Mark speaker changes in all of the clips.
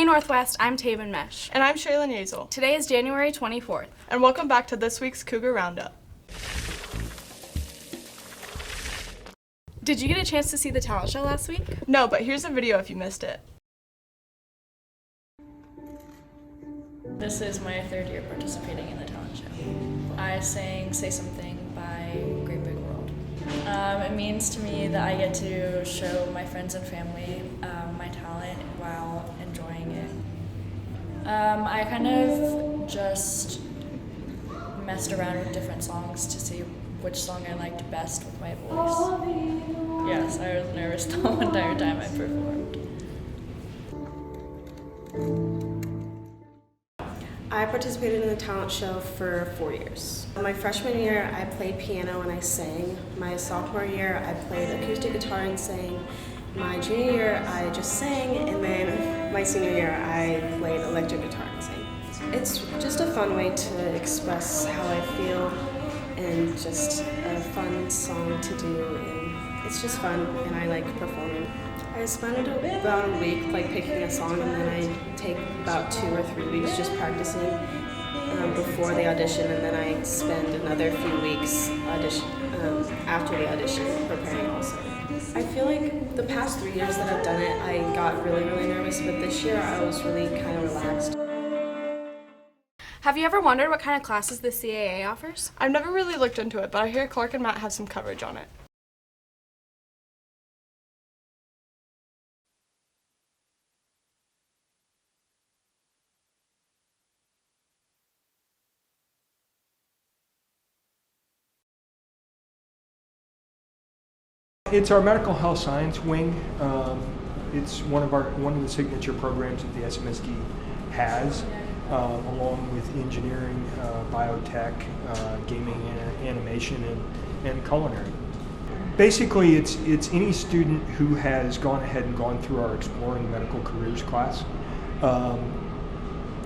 Speaker 1: Hey Northwest, I'm Taven Mesh.
Speaker 2: And I'm Shaylin Yazel.
Speaker 1: Today is January 24th.
Speaker 2: And welcome back to this week's Cougar Roundup.
Speaker 1: Did you get a chance to see the talent show last week?
Speaker 2: No, but here's a video if you missed it.
Speaker 3: This is my third year participating in the talent show. I sang Say Something by Great Big World. It means to me that I get to show my friends and family my talent while enjoying it. I kind of just messed around with different songs to see which song I liked best with my voice. Yes, I was nervous the whole entire time I performed.
Speaker 4: I participated in the talent show for 4 years. My freshman year, I played piano and I sang. My sophomore year, I played acoustic guitar and sang. My junior year, I just sang, and then my senior year, I played electric guitar and sang. It's just a fun way to express how I feel and just a fun song to do, and it's just fun, and I like performing. I spend about a week picking a song, and then I take about 2 or 3 weeks just practicing before the audition, and then I spend another few weeks after the audition preparing also. I feel like the past 3 years that I've done it, I got really nervous, but this year I was really kind of relaxed.
Speaker 1: Have you ever wondered what kind of classes the CAA offers?
Speaker 2: I've never really looked into it, but I hear Clark and Matt have some coverage on it.
Speaker 5: It's our medical health science wing. It's one of the signature programs that the SMSD has, along with engineering, biotech, gaming, animation, and culinary. Basically, it's any student who has gone ahead and gone through our Exploring Medical Careers class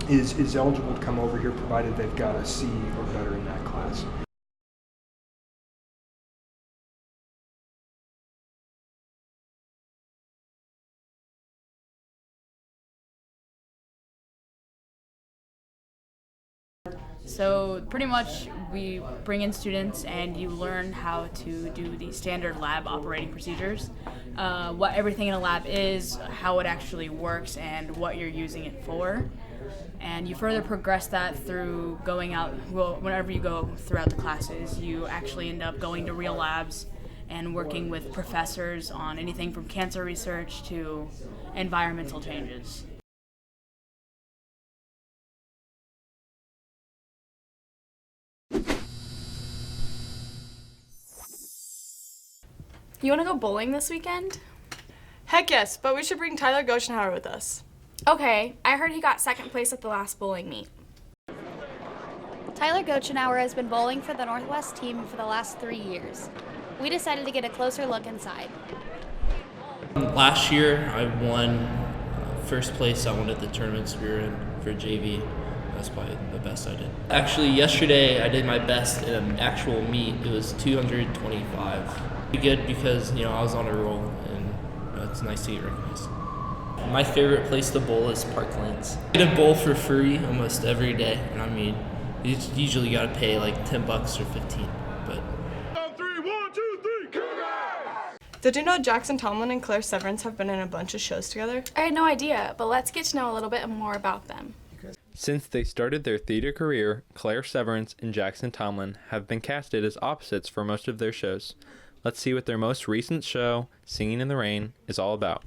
Speaker 5: is eligible to come over here, provided they've got a C or better in that class.
Speaker 6: So pretty much we bring in students and you learn how to do the standard lab operating procedures, what everything in a lab is, how it actually works, and what you're using it for. And you further progress that through going out, whenever you go throughout the classes, you actually end up going to real labs and working with professors on anything from cancer research to environmental changes.
Speaker 1: You want to go bowling this weekend?
Speaker 2: Heck yes, but we should bring Tyler Goshenhauer with us.
Speaker 1: Okay, I heard he got second place at the last bowling meet.
Speaker 7: Tyler Gochenauer has been bowling for the Northwest team for the last 3 years. We decided to get a closer look inside.
Speaker 8: Last year, I won first place. I won at the tournaments we were in for JV. That's probably the best I did. Actually, yesterday I did my best in an actual meet. It was 225. Good because I was on a roll, and it's nice to get recognized. My favorite place to bowl is Parklands. I get a bowl for free almost every day, and you usually got to pay like $10 or $15. But
Speaker 5: 3, 1, 2, 3, Cougar!
Speaker 2: Did you know Jackson Tomlin and Claire Severance have been in a bunch of shows together?
Speaker 1: I had no idea, but let's get to know a little bit more about them.
Speaker 9: Since they started their theater career, Claire Severance and Jackson Tomlin have been casted as opposites for most of their shows. Let's see what their most recent show, Singing in the Rain, is all about.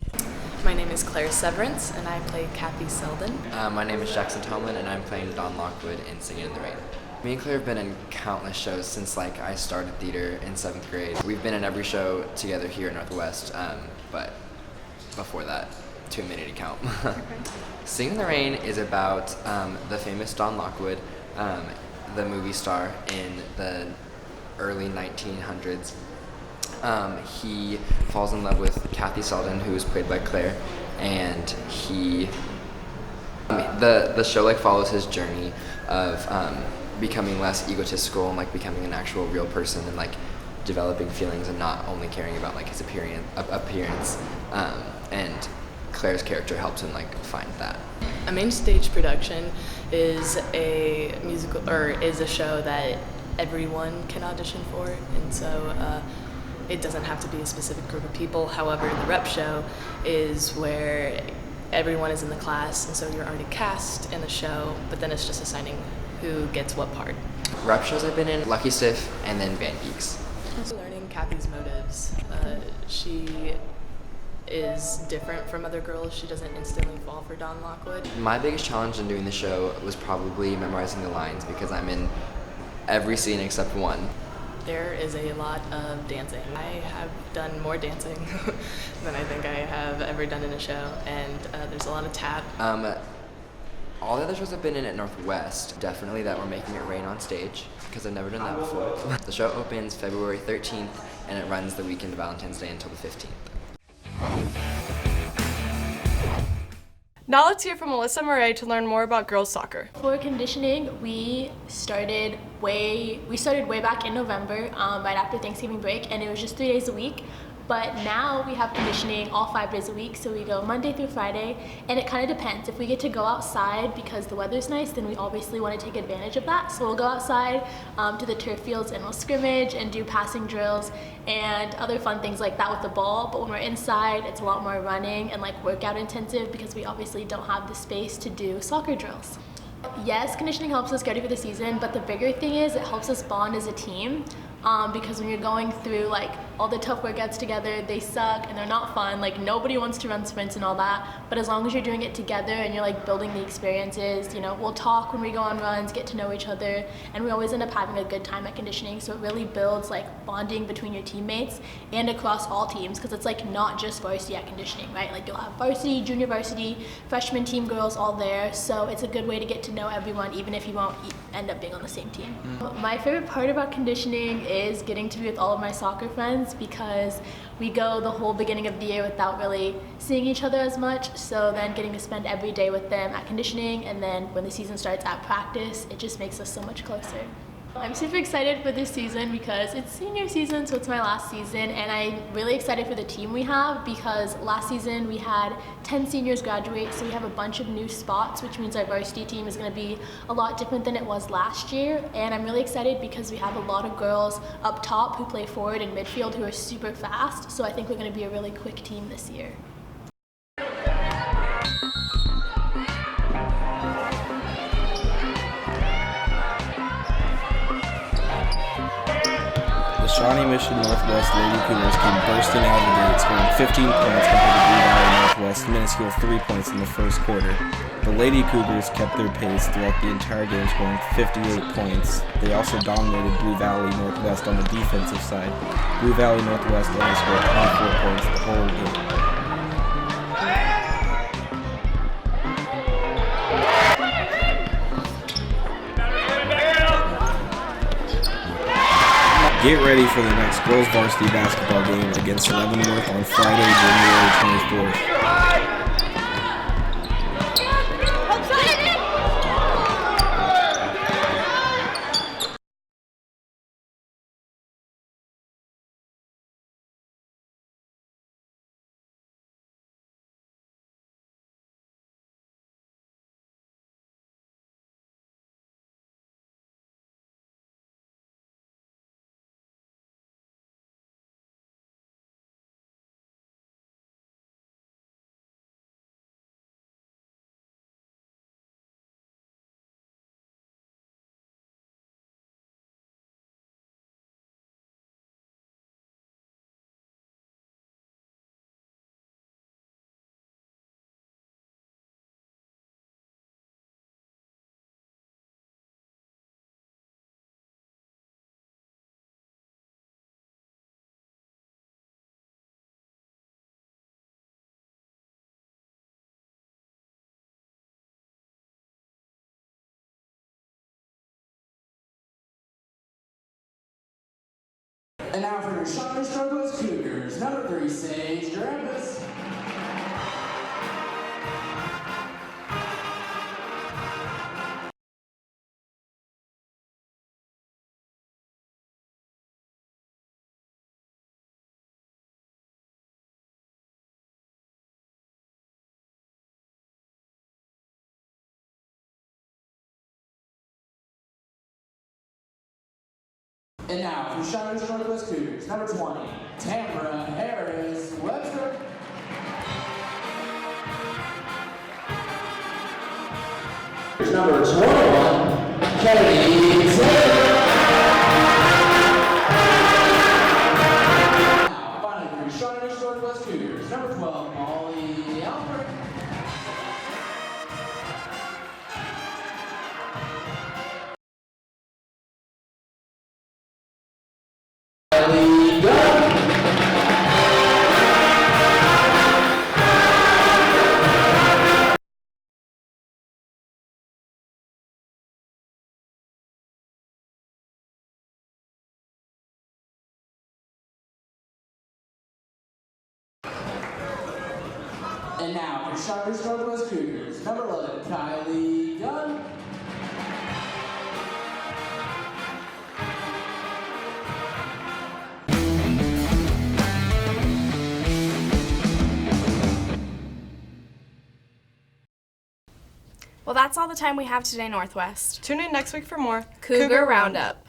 Speaker 3: My name is Claire Severance, and I play Kathy Selden.
Speaker 10: My name is Jackson Tomlin, and I'm playing Don Lockwood in Singing in the Rain. Me and Claire have been in countless shows since I started theater in 7th grade. We've been in every show together here at Northwest, but before that, too many to count. Singing in the Rain is about the famous Don Lockwood, the movie star in the early 1900s. He falls in love with Kathy Selden, who is played by Claire, and the show follows his journey of becoming less egotistical and becoming an actual real person, and developing feelings and not only caring about his appearance. And Claire's character helps him like find that.
Speaker 3: A main stage production is a musical or is a show that everyone can audition for, and so it doesn't have to be a specific group of people. However, the rep show is where everyone is in the class, and so you're already cast in the show, but then it's just assigning who gets what part.
Speaker 10: Rep shows I've been in, Lucky Stiff, and then Band Geeks.
Speaker 3: Learning Kathy's motives. She is different from other girls. She doesn't instantly fall for Don Lockwood.
Speaker 10: My biggest challenge in doing the show was probably memorizing the lines because I'm in every scene except one.
Speaker 3: There is a lot of dancing. I have done more dancing than I think I have ever done in a show, and there's a lot of tap.
Speaker 10: All the other shows I've been in at Northwest, definitely that we're making it rain on stage, because I've never done that before. The show opens February 13th, and it runs the weekend of Valentine's Day until the 15th.
Speaker 2: Now let's hear from Melissa Murray to learn more about girls soccer.
Speaker 11: For conditioning, we started way back in November, right after Thanksgiving break, and it was just 3 days a week. But now we have conditioning all 5 days a week, so we go Monday through Friday, and it kind of depends. If we get to go outside because the weather's nice, then we obviously want to take advantage of that. So we'll go outside to the turf fields and we'll scrimmage and do passing drills and other fun things like that with the ball. But when we're inside, it's a lot more running and like workout intensive because we obviously don't have the space to do soccer drills. Yes, conditioning helps us get ready for the season, but the bigger thing is it helps us bond as a team. Because when you're going through like all the tough workouts together, they suck and they're not fun. Like nobody wants to run sprints and all that, but as long as you're doing it together and you're like building the experiences, you know, we'll talk when we go on runs, get to know each other, and we always end up having a good time at conditioning. So it really builds like bonding between your teammates and across all teams, because it's like not just varsity at conditioning, right? Like you'll have varsity, junior varsity, freshman team girls all there. So it's a good way to get to know everyone, even if you won't end up being on the same team. My favorite part about conditioning is getting to be with all of my soccer friends, because we go the whole beginning of the year without really seeing each other as much. So then getting to spend every day with them at conditioning, and then when the season starts at practice, it just makes us so much closer. I'm super excited for this season because it's senior season, so it's my last season, and I'm really excited for the team we have because last season we had 10 seniors graduate, so we have a bunch of new spots, which means our varsity team is going to be a lot different than it was last year. And I'm really excited because we have a lot of girls up top who play forward and midfield who are super fast, so I think we're going to be a really quick team this year.
Speaker 12: The Shawnee Mission Northwest Lady Cougars came bursting out of the gate, scoring 15 points compared to Blue Valley Northwest's minuscule 3 points in the first quarter. The Lady Cougars kept their pace throughout the entire game, scoring 58 points. They also dominated Blue Valley Northwest on the defensive side. Blue Valley Northwest only scored 24 points the whole game. Get ready for the next girls varsity basketball game against Leavenworth on Friday, January 24th.
Speaker 13: And now for your Shawnee Northwest Cougars, number 3, Sage Grampus. And now for Shiner's Northwest Cougars, number 20, Tamara Harris Webster. Number 21, Kennedy Taylor. Now, finally for Shiner's Northwest Cougars, number 12, Molly Alfred. And now for Shiner's Northwest Cougars, number 11, Kylie Gunn.
Speaker 1: Well, that's all the time we have today, Northwest.
Speaker 2: Tune in next week for more
Speaker 1: Cougar Roundup.